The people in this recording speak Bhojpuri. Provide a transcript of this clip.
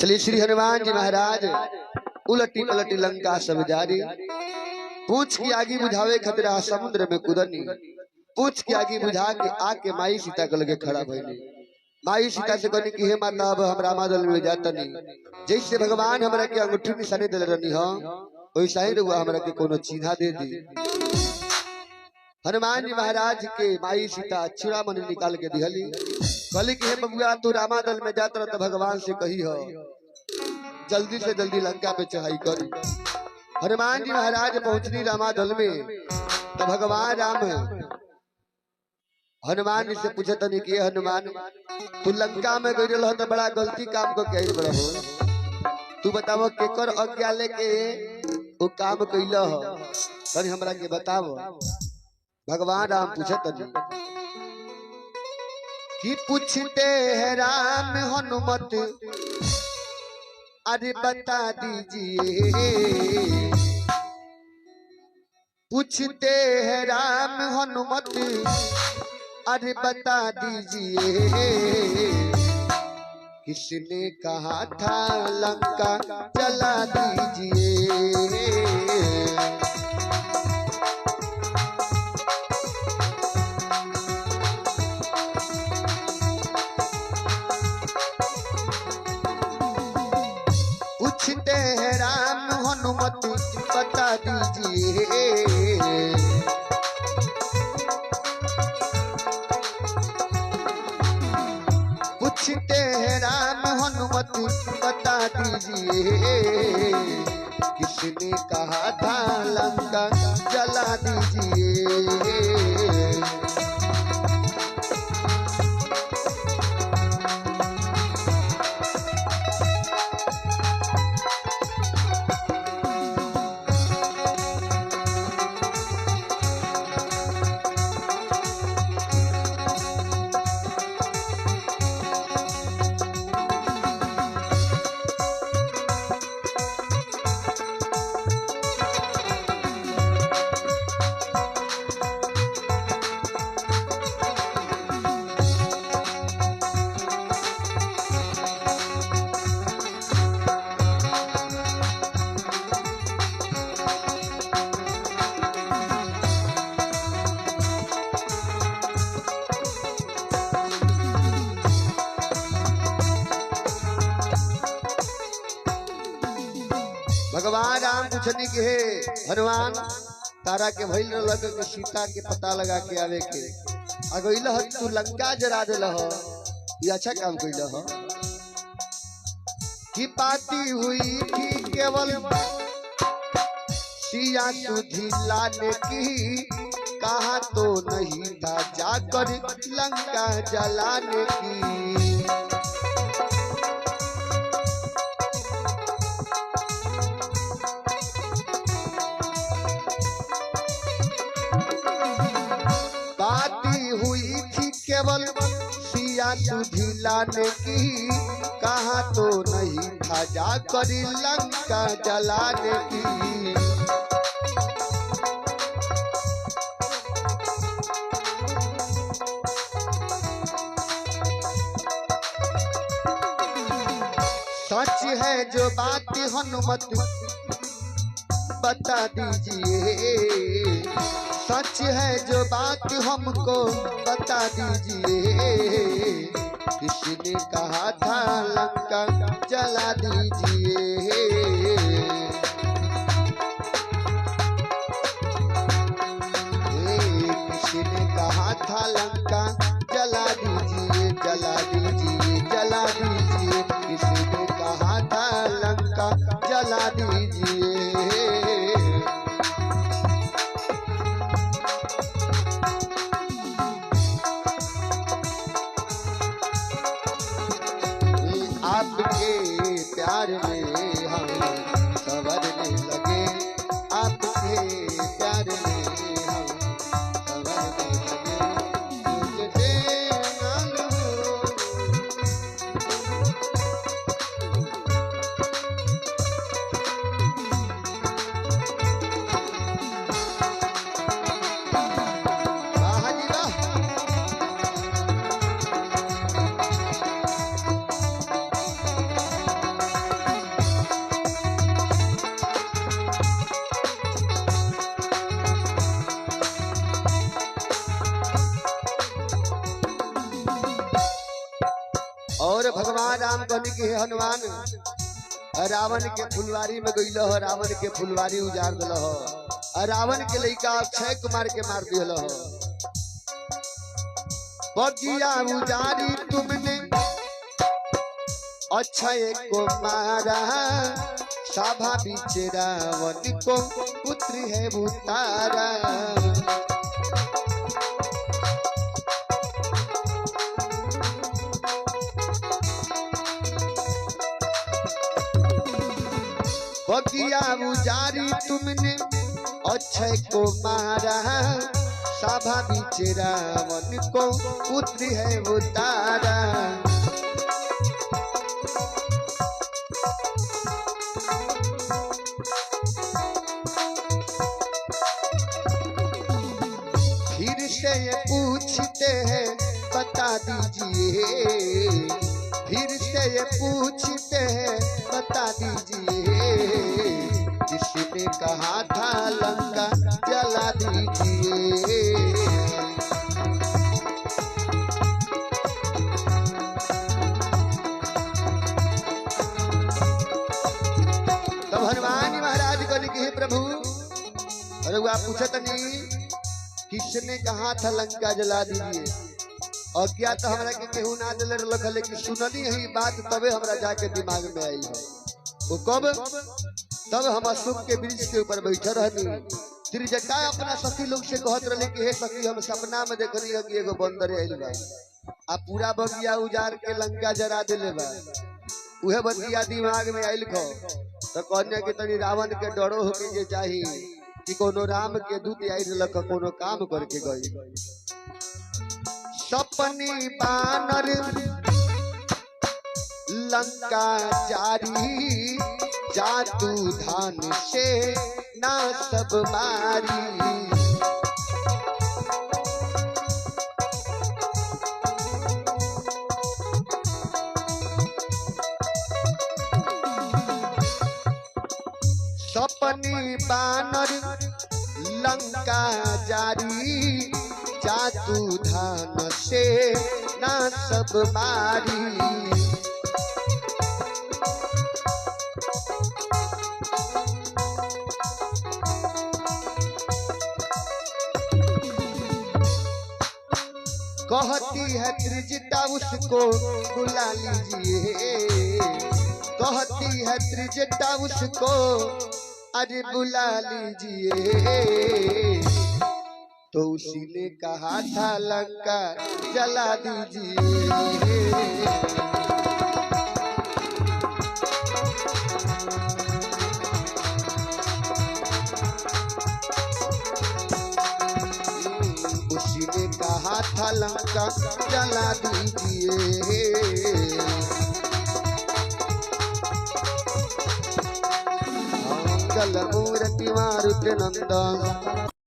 चलिए श्री हनुमान जी महाराज उलटी पलटी लंका सब जारी, पूछ की आगे बुझावे खतरा समुद्र में कुदनी, पूछ की आगे बुझा के आके माई सीता के लगे खड़ा भइली। माई सीता से कहनी कि हे माता अब हम रामादल में जाता नहीं, जैसे भगवान हमरा के अंगूठी निशानी दे रहनी हो वैसा ही रहुआ हमरा के कोनो चिन्हा दे दी। हनुमान जी महाराज के माई सीता चूड़ामणि निकाल के दिहली, कहली कि हे बबुआ तू रामादल में जाता तो भगवान से कही हो जल्दी से जल्दी लंका पे चढ़ाई करी। हनुमान जी महाराज पहुंचनी रामादल में तो भगवान राम हनुमान जी से पूछे तनी कि हनुमान तू लंका में गई रह तो बड़ा गलती काम को क्या बड़ा हो, तू बताओ केकर आज्ञा लेके वो काम कैल हो तनी हमरा के बताओ। भगवान राम पूछे तनी कि पूछते हैं राम हनुमत अरे बता दीजिए, पूछते हैं राम हनुमत अरे बता दीजिए, किसने कहा था लंका जला दीजिए। पूछते हैं राम हनुमत बता दीजिए, पूछते हैं राम हनुमत बता दीजिए, किसने कहा था लंका जला दीजिए। भगवान राम पूछनी के हे हनुमान तारा के भइल लग के सीता के पता लगा के आवे के अगइल ह तू लंका जरा देल हो, ये अच्छा काम कइल हो। कि पाती हुई थी केवल सिया सुधी लाने की, कहा तो नहीं था जाकर लंका जलाने की। केवल सिया सुधी लाने की, कहा तो नहीं था जाकर लंका जलाने की। सच है जो बात हनुमत बता दीजिए, सच है जो बात हमको बता दीजिए, किसने कहा था लंका जला दीजिए। किसने कहा था लंका जला दीजिए, जला दीजिए, जला दीजिए, किसने कहा था लंका जला दीजिए। आपके प्यार में हम संवरने लगे, आपके प्यार में हम संवरने लगे, तुझसे नाम हो। वाह जी वाह। भगवान राम कहने के हनुमान रावण के फुलवारी में गइल हो, रावण के फुलवारी उजाड़ दिल हो, रावण के लइका अक्षय कुमार के मार दिल हो। बगिया उजाड़ी तुमने अक्षय को मारा, सभा बीच रावण को पुत्र है उतारा। बगिया उजाड़ी तुमने अक्षय को मारा, सभा बीच रावण को पुत्र है उतारा। फिर से ये पूछते हैं बता दीजिए, फिर से ये पूछते हैं बता दीजिए, किसने कहा था लंका जला दीजिए। तब हनुमान महाराज को लिखे प्रभु, अरे आप पूछत नहीं किसने कहा था लंका जला दीजिए। और क्या तो हमरा के केहू ना दिल रखल, लेकिन सुननी यही बात तबे हमरा जाके दिमाग में आई है। वो कब? तब हम अशोक के वृक्ष के ऊपर बैठे रहनी, त्रिजटा अपना सखी लोग से कहत रहे कि हे सखी हम सपना में देखनी है कि एगो बंदर आइल बा आ पूरा बगिया उजाड़ के लंका जरा दिले बा। उहे बगिया दिमाग में आइल खो तो कहने कि तनी रावण के डरो होके जे चाही कि कोनो राम के दूत आइल लक कोनो काम करके गई। सपनी बानर लंका जारी, जादू धान से ना सब मारी। सपनी बानर लंका जारी, जादू धान से ना सब मारी। कहती है त्रिजटा उसको बुला लीजिए, कहती है त्रिजटा उसको अरे बुला लीजिए। तो उसी ने कहा था लंका जला दीजिए। उसी ने कहा था लंका जला दीजिए। मंगल मूर्ति मारुति नंदन